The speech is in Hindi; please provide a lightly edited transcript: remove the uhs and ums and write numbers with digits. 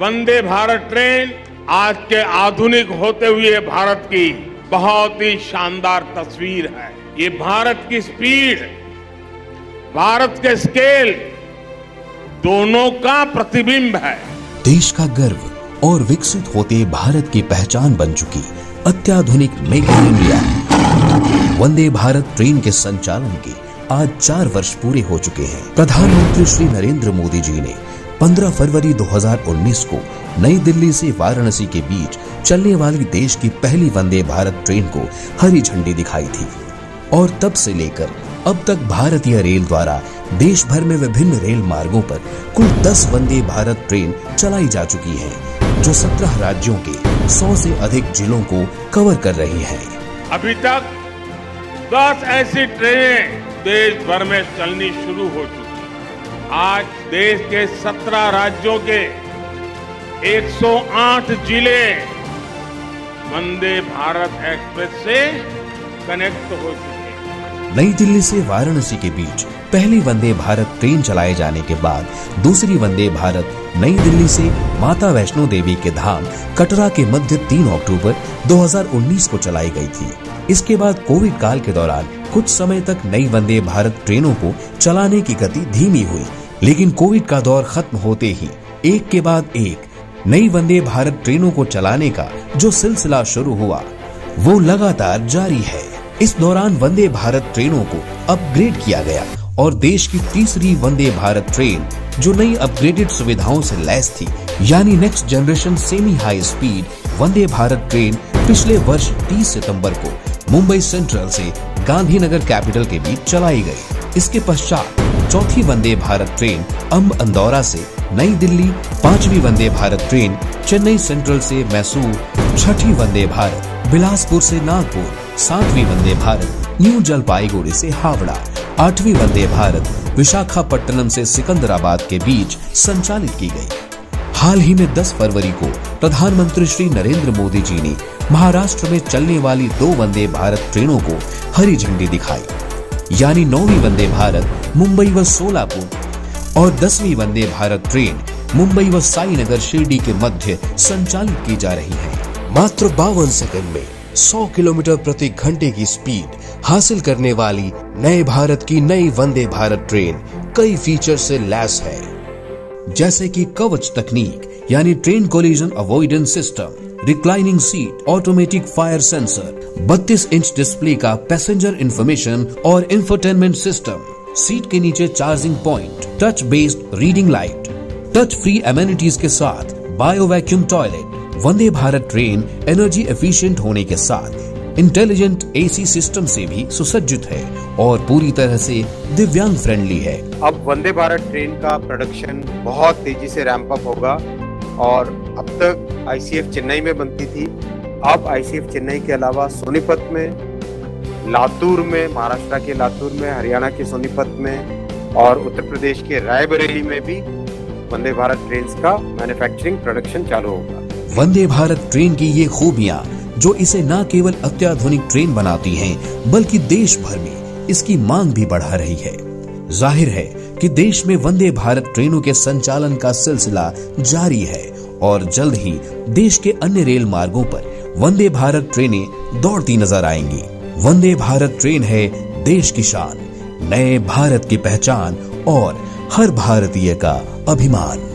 वंदे भारत ट्रेन आज के आधुनिक होते हुए भारत की बहुत ही शानदार तस्वीर है। ये भारत की स्पीड, भारत के स्केल दोनों का प्रतिबिंब है। देश का गर्व और विकसित होते भारत की पहचान बन चुकी अत्याधुनिक make in India Vande Bharat train के संचालन के आज 4 वर्ष पूरे हो चुके हैं। प्रधानमंत्री श्री नरेंद्र मोदी जी ने 15 फरवरी 2019 को नई दिल्ली से वाराणसी के बीच चलने वाली देश की पहली वंदे भारत ट्रेन को हरी झंडी दिखाई थी और तब से लेकर अब तक भारतीय रेल द्वारा देश भर में विभिन्न रेल मार्गों पर कुल 10 वंदे भारत ट्रेन चलाई जा चुकी हैं, जो 17 राज्यों के 100 से अधिक जिलों को कवर कर रही हैं। अभी तक 10 ऐसी ट्रेनें देश भर में चलनी शुरू हो चुकी। आज देश के 17 राज्यों के 108 जिले वंदे भारत एक्सप्रेस से कनेक्ट हो चुके। नई दिल्ली से वाराणसी के बीच पहली वंदे भारत ट्रेन चलाए जाने के बाद दूसरी वंदे भारत नई दिल्ली से माता वैष्णो देवी के धाम कटरा के मध्य 3 अक्टूबर 2019 को चलाई गई थी। इसके बाद कोविड काल के दौरान कुछ समय तक नई वंदे भारत ट्रेनों को चलाने की गति धीमी हुई, लेकिन कोविड का दौर खत्म होते ही एक के बाद एक नई वंदे भारत ट्रेनों को चलाने का जो सिलसिला शुरू हुआ वो लगातार जारी है। इस दौरान वंदे भारत ट्रेनों को अपग्रेड किया गया और देश की तीसरी वंदे भारत ट्रेन जो नई अपग्रेडेड सुविधाओं से लैस थी, यानी next generation semi high speed Vande Bharat train पिछले वर्ष 30 सितंबर को मुंबई सेंट्रल से गांधीनगर कैपिटल के बीच चलाई गई। इसके पश्चात चौथी वंदे भारत ट्रेन अंब अंदौरा से नई दिल्ली, 5वीं वंदे भारत ट्रेन चेन्नई सेंट्रल से मैसूर, 6ठी वंदे भारत बिलासपुर से नागपुर, 7वीं वंदे भारत न्यू जलपाईगुड़ी से हावड़ा, 8वीं वंदे भारत विशाखापट्टनम से सिकंदराबाद के बीच संचालित की गई। हाल ही में 10 फरवरी को प्रधानमंत्री श्री नरेंद्र मोदी जी ने महाराष्ट्र में चलने वाली 2 वंदे भारत ट्रेनों को हरी झंडी दिखाई, यानी 9वीं वंदे भारत मुंबई व सोलापुर और 10वीं वंदे भारत ट्रेन मुंबई व साईनगर शिरडी के मध्य संचालित की जा रही है। मात्र 52 सेकंड में 100 किलोमीटर प्रति घंटे की स्पीड हासिल करने वाली नए भारत की नई वंदे भारत ट्रेन कई फीचर से लैस है, जैसे कि कवच तकनीक यानी train collision avoidance system, reclining seat, automatic fire sensor, 32 inch display का पैसेंजर इंफॉर्मेशन और इंफोटेनमेंट सिस्टम, सीट के नीचे charging point, touch based reading light, touch free amenities के साथ बायो वैक्यूम टॉयलेट। वंदे भारत ट्रेन एनर्जी एफिशिएंट होने के साथ इंटेलिजेंट एसी सिस्टम से भी सुसज्जित है और पूरी तरह से दिव्यांग फ्रेंडली है। अब वंदे भारत ट्रेन का प्रोडक्शन बहुत तेजी से रैंप अप होगा और अब तक आईसीएफ चेन्नई में बनती थी, अब आईसीएफ चेन्नई के अलावा सोनीपत में, लातूर में, महाराष्ट्र के लातूर में, हरियाणा के सोनीपत में और उत्तर प्रदेश के रायबरेली में भी वंदे भारत ट्रेन का मैन्युफैक्चरिंग प्रोडक्शन चालू होगा। वंदे भारत ट्रेन की ये खूबियां जो इसे न केवल अत्याधुनिक ट्रेन बनाती हैं, बल्कि देश भर में इसकी मांग भी बढ़ा रही है। जाहिर है कि देश में वंदे भारत ट्रेनों के संचालन का सिलसिला जारी है और जल्द ही देश के अन्य रेल मार्गों पर वंदे भारत ट्रेनें दौड़ती नजर आएंगी। वंदे भारत ट्रेन है देश की शान, नए भारत की पहचान और हर भारतीय का अभिमान।